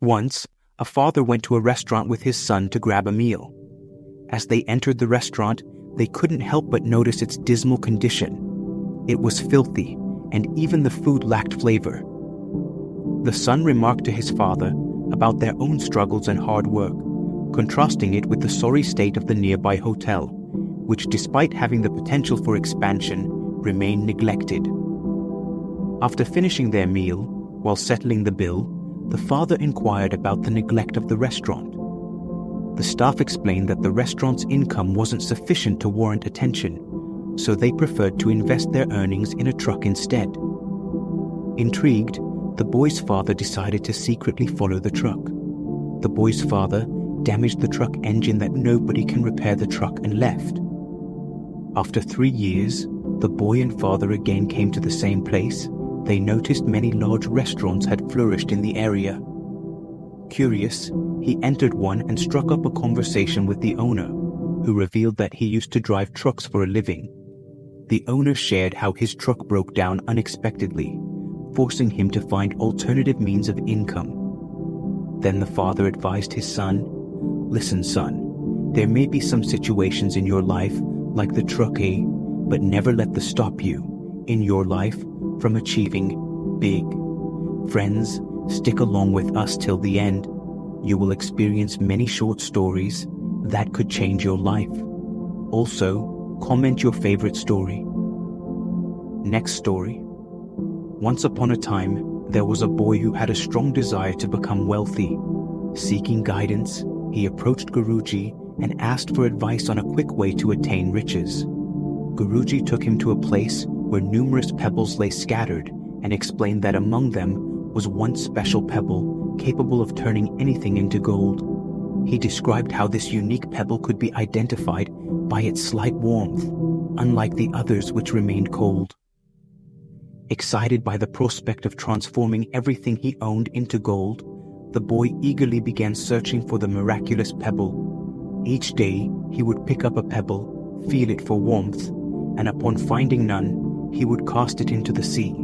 Once, a father went to a restaurant with his son to grab a meal. As they entered the restaurant, they couldn't help but notice its dismal condition. It was filthy, and even the food lacked flavor. The son remarked to his father about their own struggles and hard work, contrasting it with the sorry state of the nearby hotel, which, despite having the potential for expansion, remained neglected. After finishing their meal, while settling the bill, the father inquired about the neglect of the restaurant. The staff explained that the restaurant's income wasn't sufficient to warrant attention, so they preferred to invest their earnings in a truck instead. Intrigued, the boy's father decided to secretly follow the truck. The boy's father damaged the truck engine that nobody can repair the truck and left. After 3 years, the boy and father again came to the same place. They noticed many large restaurants had flourished in the area. Curious, he entered one and struck up a conversation with the owner, who revealed that he used to drive trucks for a living. The owner shared how his truck broke down unexpectedly, forcing him to find alternative means of income. Then the father advised his son, "Listen, son, there may be some situations in your life, like the truck, but never let them stop you, in your life, from achieving big. Friends, stick along with us till the end. You will experience many short stories that could change your life. Also, comment your favorite story." Next story. Once upon a time, there was a boy who had a strong desire to become wealthy. Seeking guidance, he approached Guruji and asked for advice on a quick way to attain riches. Guruji took him to a place where numerous pebbles lay scattered and explained that among them was one special pebble capable of turning anything into gold. He described how this unique pebble could be identified by its slight warmth, unlike the others which remained cold. Excited by the prospect of transforming everything he owned into gold, the boy eagerly began searching for the miraculous pebble. Each day, he would pick up a pebble, feel it for warmth, and upon finding none, he would cast it into the sea.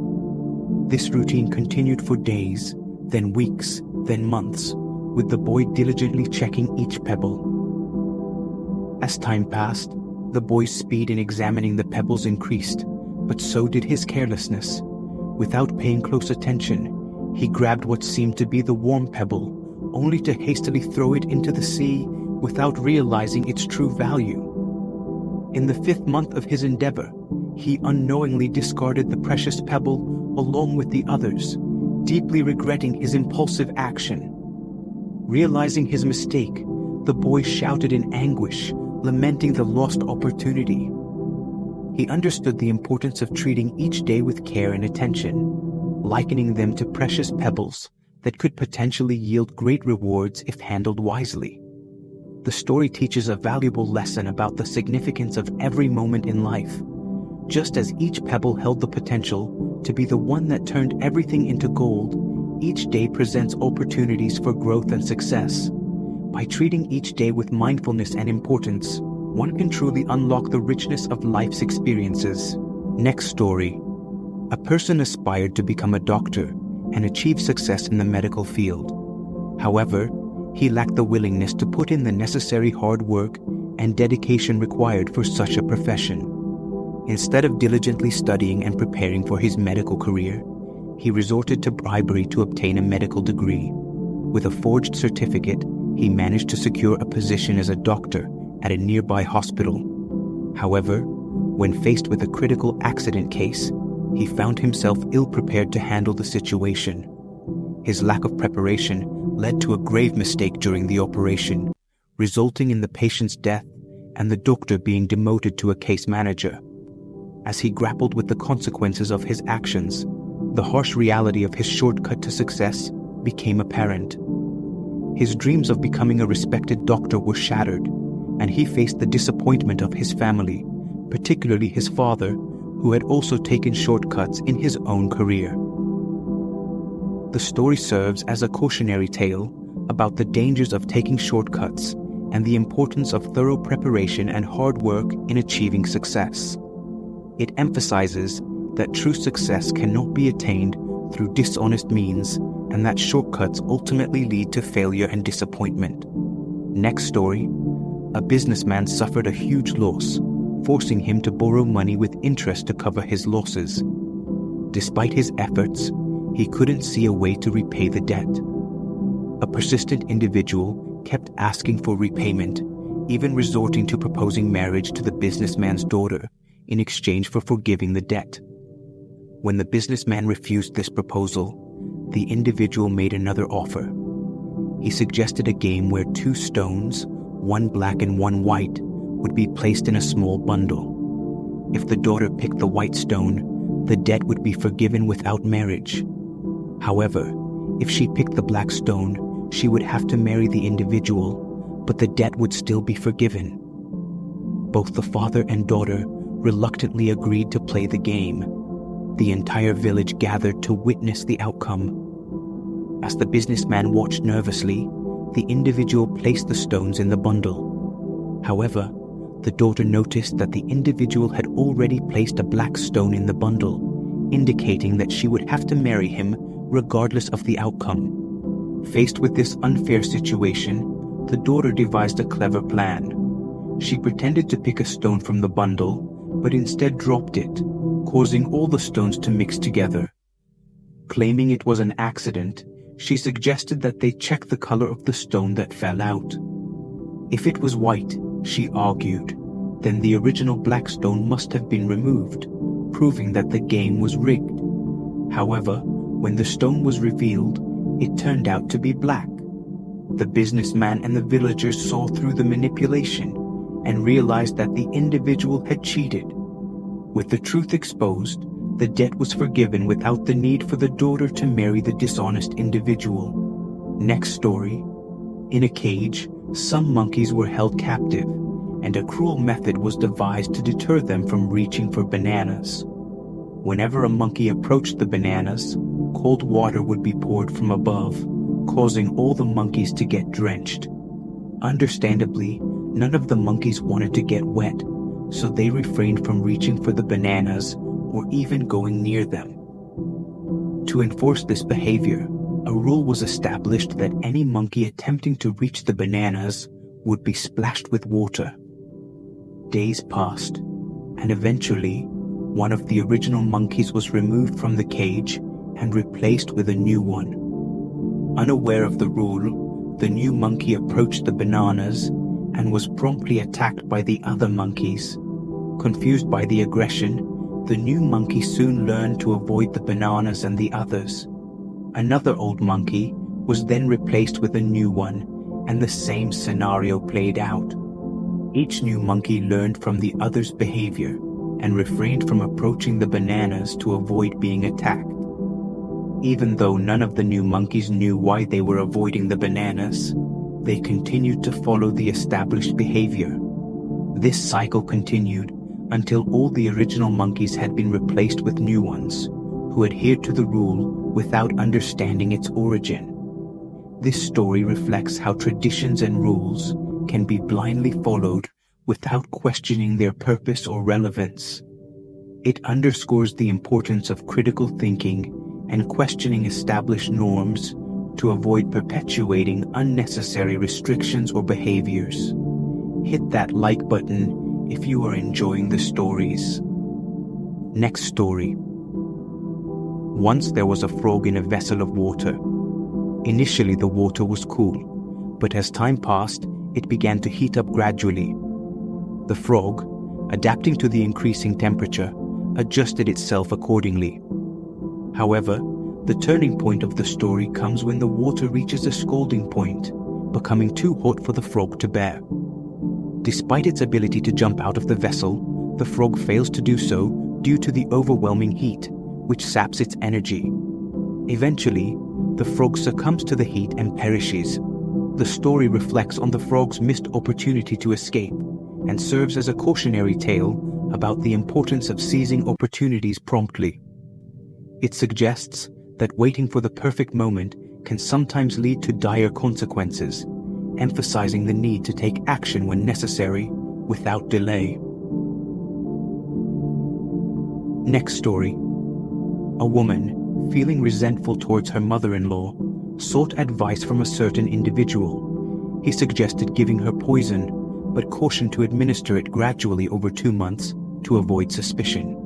This routine continued for days, then weeks, then months, with the boy diligently checking each pebble. As time passed, the boy's speed in examining the pebbles increased, but so did his carelessness. Without paying close attention, he grabbed what seemed to be the warm pebble, only to hastily throw it into the sea without realizing its true value. In the 5th month of his endeavor, he unknowingly discarded the precious pebble along with the others, deeply regretting his impulsive action. Realizing his mistake, the boy shouted in anguish, lamenting the lost opportunity. He understood the importance of treating each day with care and attention, likening them to precious pebbles that could potentially yield great rewards if handled wisely. The story teaches a valuable lesson about the significance of every moment in life. Just as each pebble held the potential to be the one that turned everything into gold, each day presents opportunities for growth and success. By treating each day with mindfulness and importance, one can truly unlock the richness of life's experiences. Next story. A person aspired to become a doctor and achieve success in the medical field. However, he lacked the willingness to put in the necessary hard work and dedication required for such a profession. Instead of diligently studying and preparing for his medical career, he resorted to bribery to obtain a medical degree. With a forged certificate, he managed to secure a position as a doctor at a nearby hospital. However, when faced with a critical accident case, he found himself ill-prepared to handle the situation. His lack of preparation led to a grave mistake during the operation, resulting in the patient's death and the doctor being demoted to a case manager. As he grappled with the consequences of his actions, the harsh reality of his shortcut to success became apparent. His dreams of becoming a respected doctor were shattered, and he faced the disappointment of his family, particularly his father, who had also taken shortcuts in his own career. The story serves as a cautionary tale about the dangers of taking shortcuts and the importance of thorough preparation and hard work in achieving success. It emphasizes that true success cannot be attained through dishonest means and that shortcuts ultimately lead to failure and disappointment. Next story. A businessman suffered a huge loss, forcing him to borrow money with interest to cover his losses. Despite his efforts, he couldn't see a way to repay the debt. A persistent individual kept asking for repayment, even resorting to proposing marriage to the businessman's daughter in exchange for forgiving the debt. When the businessman refused this proposal, the individual made another offer. He suggested a game where 2 stones, one black and one white, would be placed in a small bundle. If the daughter picked the white stone, the debt would be forgiven without marriage. However, if she picked the black stone, she would have to marry the individual, but the debt would still be forgiven. Both the father and daughter reluctantly agreed to play the game. The entire village gathered to witness the outcome. As the businessman watched nervously, the individual placed the stones in the bundle. However, the daughter noticed that the individual had already placed a black stone in the bundle, indicating that she would have to marry him regardless of the outcome. Faced with this unfair situation, the daughter devised a clever plan. She pretended to pick a stone from the bundle, but instead dropped it, causing all the stones to mix together. Claiming it was an accident, she suggested that they check the color of the stone that fell out. If it was white, she argued, then the original black stone must have been removed, proving that the game was rigged. However, when the stone was revealed, it turned out to be black. The businessman and the villagers saw through the manipulation and realized that the individual had cheated. With the truth exposed, the debt was forgiven without the need for the daughter to marry the dishonest individual. Next story. In a cage, some monkeys were held captive, and a cruel method was devised to deter them from reaching for bananas. Whenever a monkey approached the bananas, cold water would be poured from above, causing all the monkeys to get drenched. Understandably, none of the monkeys wanted to get wet, so they refrained from reaching for the bananas or even going near them. To enforce this behavior, a rule was established that any monkey attempting to reach the bananas would be splashed with water. Days passed, and eventually, one of the original monkeys was removed from the cage and replaced with a new one. Unaware of the rule, the new monkey approached the bananas and was promptly attacked by the other monkeys. Confused by the aggression, the new monkey soon learned to avoid the bananas and the others. Another old monkey was then replaced with a new one, and the same scenario played out. Each new monkey learned from the other's behavior and refrained from approaching the bananas to avoid being attacked. Even though none of the new monkeys knew why they were avoiding the bananas, they continued to follow the established behavior. This cycle continued until all the original monkeys had been replaced with new ones, who adhered to the rule without understanding its origin. This story reflects how traditions and rules can be blindly followed without questioning their purpose or relevance. It underscores the importance of critical thinking and questioning established norms to avoid perpetuating unnecessary restrictions or behaviors. Hit that like button if you are enjoying the stories. Next story. Once there was a frog in a vessel of water. Initially the water was cool, but as time passed, it began to heat up gradually. The frog, adapting to the increasing temperature, adjusted itself accordingly. However, the turning point of the story comes when the water reaches a scalding point, becoming too hot for the frog to bear. Despite its ability to jump out of the vessel, the frog fails to do so due to the overwhelming heat, which saps its energy. Eventually, the frog succumbs to the heat and perishes. The story reflects on the frog's missed opportunity to escape and serves as a cautionary tale about the importance of seizing opportunities promptly. It suggests that waiting for the perfect moment can sometimes lead to dire consequences, emphasizing the need to take action when necessary, without delay. Next story. A woman, feeling resentful towards her mother-in-law, sought advice from a certain individual. He suggested giving her poison, but cautioned to administer it gradually over 2 months to avoid suspicion.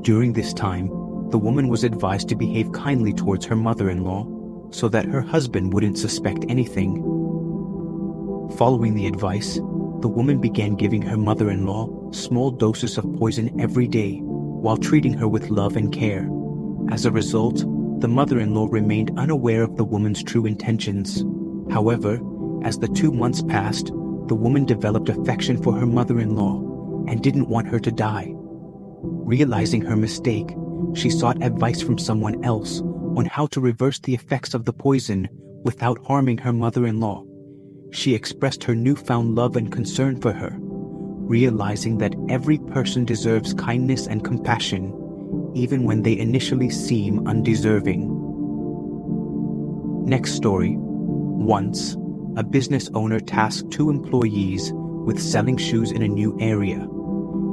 During this time, the woman was advised to behave kindly towards her mother-in-law so that her husband wouldn't suspect anything. Following the advice, the woman began giving her mother-in-law small doses of poison every day while treating her with love and care. As a result, the mother-in-law remained unaware of the woman's true intentions. However, as the 2 months passed, the woman developed affection for her mother-in-law and didn't want her to die. Realizing her mistake, she sought advice from someone else on how to reverse the effects of the poison without harming her mother-in-law. She expressed her newfound love and concern for her, realizing that every person deserves kindness and compassion, even when they initially seem undeserving. Next story. Once, a business owner tasked 2 employees with selling shoes in a new area.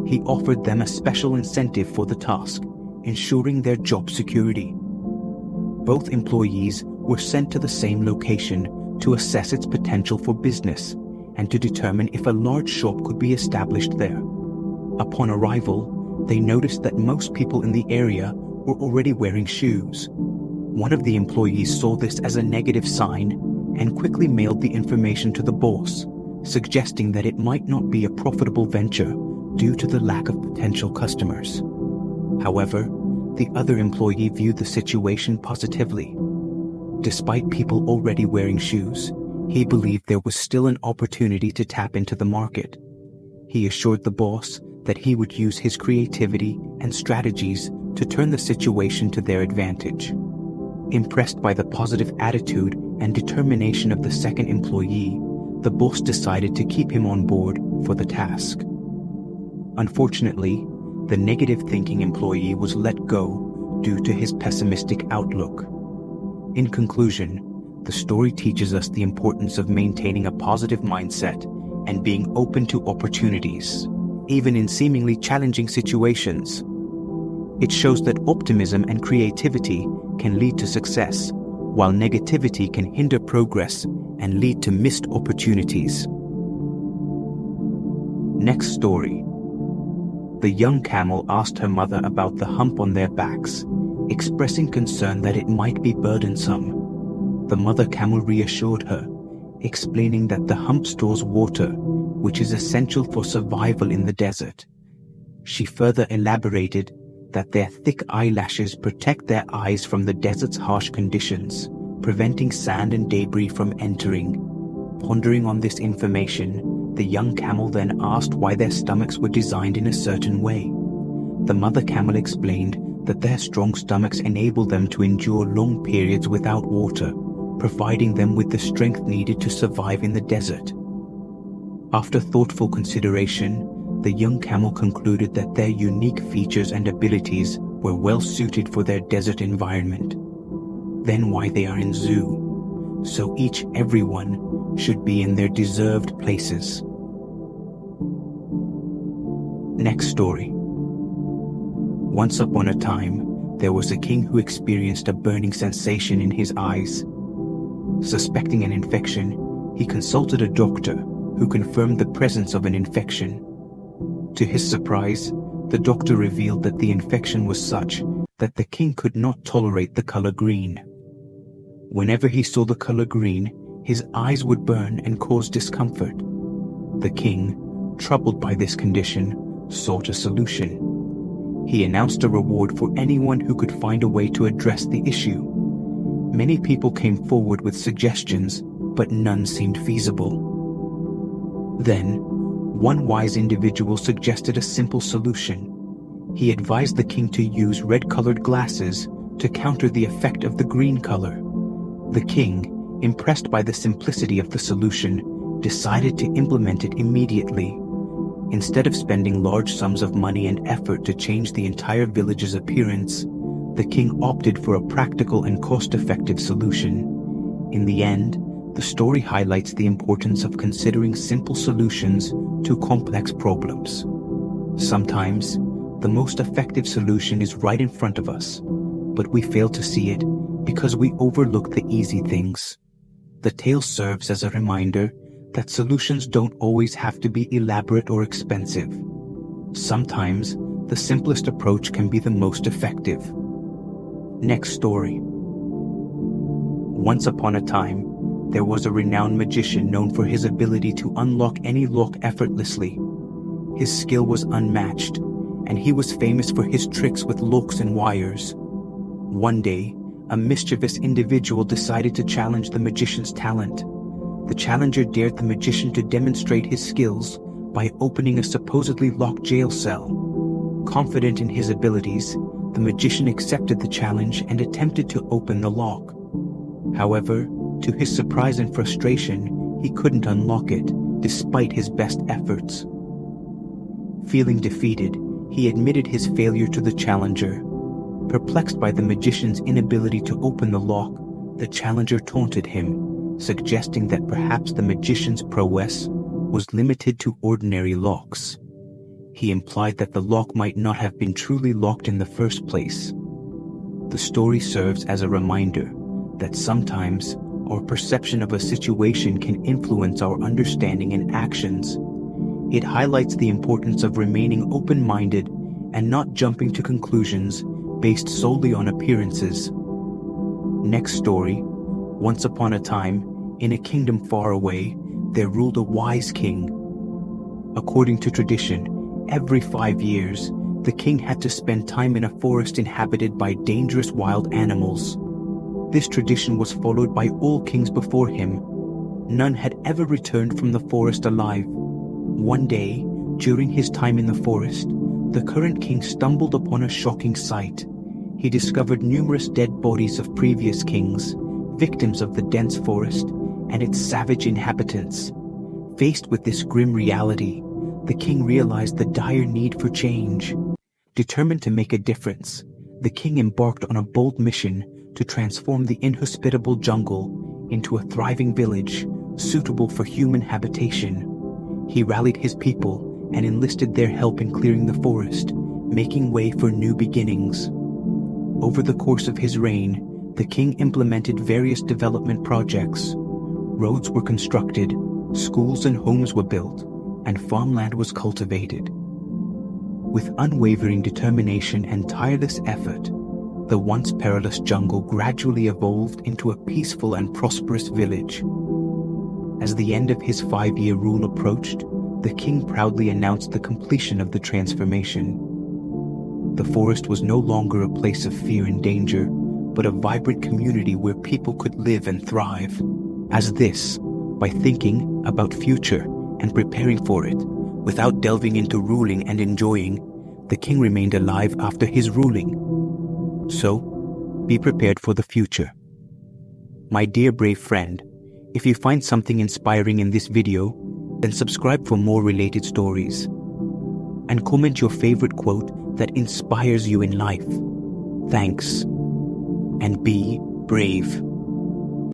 He offered them a special incentive for the task, ensuring their job security. Both employees were sent to the same location to assess its potential for business and to determine if a large shop could be established there. Upon arrival, they noticed that most people in the area were already wearing shoes. One of the employees saw this as a negative sign and quickly mailed the information to the boss, suggesting that it might not be a profitable venture due to the lack of potential customers. However, the other employee viewed the situation positively. Despite people already wearing shoes, he believed there was still an opportunity to tap into the market. He assured the boss that he would use his creativity and strategies to turn the situation to their advantage. Impressed by the positive attitude and determination of the second employee, the boss decided to keep him on board for the task. Unfortunately, the negative thinking employee was let go due to his pessimistic outlook. In conclusion, the story teaches us the importance of maintaining a positive mindset and being open to opportunities, even in seemingly challenging situations. It shows that optimism and creativity can lead to success, while negativity can hinder progress and lead to missed opportunities. Next story. The young camel asked her mother about the hump on their backs, expressing concern that it might be burdensome. The mother camel reassured her, explaining that the hump stores water, which is essential for survival in the desert. She further elaborated that their thick eyelashes protect their eyes from the desert's harsh conditions, preventing sand and debris from entering. Pondering on this information, the young camel then asked why their stomachs were designed in a certain way. The mother camel explained that their strong stomachs enable them to endure long periods without water, providing them with the strength needed to survive in the desert. After thoughtful consideration, the young camel concluded that their unique features and abilities were well suited for their desert environment. Then why they are in zoo? So everyone should be in their deserved places. Next story. Once upon a time, there was a king who experienced a burning sensation in his eyes. Suspecting an infection, he consulted a doctor who confirmed the presence of an infection. To his surprise, the doctor revealed that the infection was such that the king could not tolerate the color green. Whenever he saw the color green, his eyes would burn and cause discomfort. The king, troubled by this condition, sought a solution. He announced a reward for anyone who could find a way to address the issue. Many people came forward with suggestions, but none seemed feasible. Then, one wise individual suggested a simple solution. He advised the king to use red-colored glasses to counter the effect of the green color. The king, impressed by the simplicity of the solution, decided to implement it immediately. Instead of spending large sums of money and effort to change the entire village's appearance, the king opted for a practical and cost-effective solution. In the end, the story highlights the importance of considering simple solutions to complex problems. Sometimes, the most effective solution is right in front of us, but we fail to see it because we overlook the easy things. The tale serves as a reminder that solutions don't always have to be elaborate or expensive. Sometimes, the simplest approach can be the most effective. Next story. Once upon a time, there was a renowned magician known for his ability to unlock any lock effortlessly. His skill was unmatched, and he was famous for his tricks with locks and wires. One day, a mischievous individual decided to challenge the magician's talent. The challenger dared the magician to demonstrate his skills by opening a supposedly locked jail cell. Confident in his abilities, the magician accepted the challenge and attempted to open the lock. However, to his surprise and frustration, he couldn't unlock it, despite his best efforts. Feeling defeated, he admitted his failure to the challenger. Perplexed by the magician's inability to open the lock, the challenger taunted him, suggesting that perhaps the magician's prowess was limited to ordinary locks. He implied that the lock might not have been truly locked in the first place. The story serves as a reminder that sometimes our perception of a situation can influence our understanding and actions. It highlights the importance of remaining open-minded and not jumping to conclusions based solely on appearances. Next story. Once upon a time, in a kingdom far away, there ruled a wise king. According to tradition, every 5 years, the king had to spend time in a forest inhabited by dangerous wild animals. This tradition was followed by all kings before him. None had ever returned from the forest alive. One day, during his time in the forest, the current king stumbled upon a shocking sight. He discovered numerous dead bodies of previous kings, victims of the dense forest and its savage inhabitants. Faced with this grim reality, the king realized the dire need for change. Determined to make a difference, the king embarked on a bold mission to transform the inhospitable jungle into a thriving village suitable for human habitation. He rallied his people and enlisted their help in clearing the forest, making way for new beginnings. Over the course of his reign, the king implemented various development projects. Roads were constructed, schools and homes were built, and farmland was cultivated. With unwavering determination and tireless effort, the once perilous jungle gradually evolved into a peaceful and prosperous village. As the end of his 5-year rule approached, the king proudly announced the completion of the transformation. The forest was no longer a place of fear and danger, but a vibrant community where people could live and thrive. As this, by thinking about future and preparing for it, without delving into ruling and enjoying, the king remained alive after his ruling. So, be prepared for the future. My dear brave friend, if you find something inspiring in this video, then subscribe for more related stories. And comment your favorite quote that inspires you in life. Thanks. And be brave.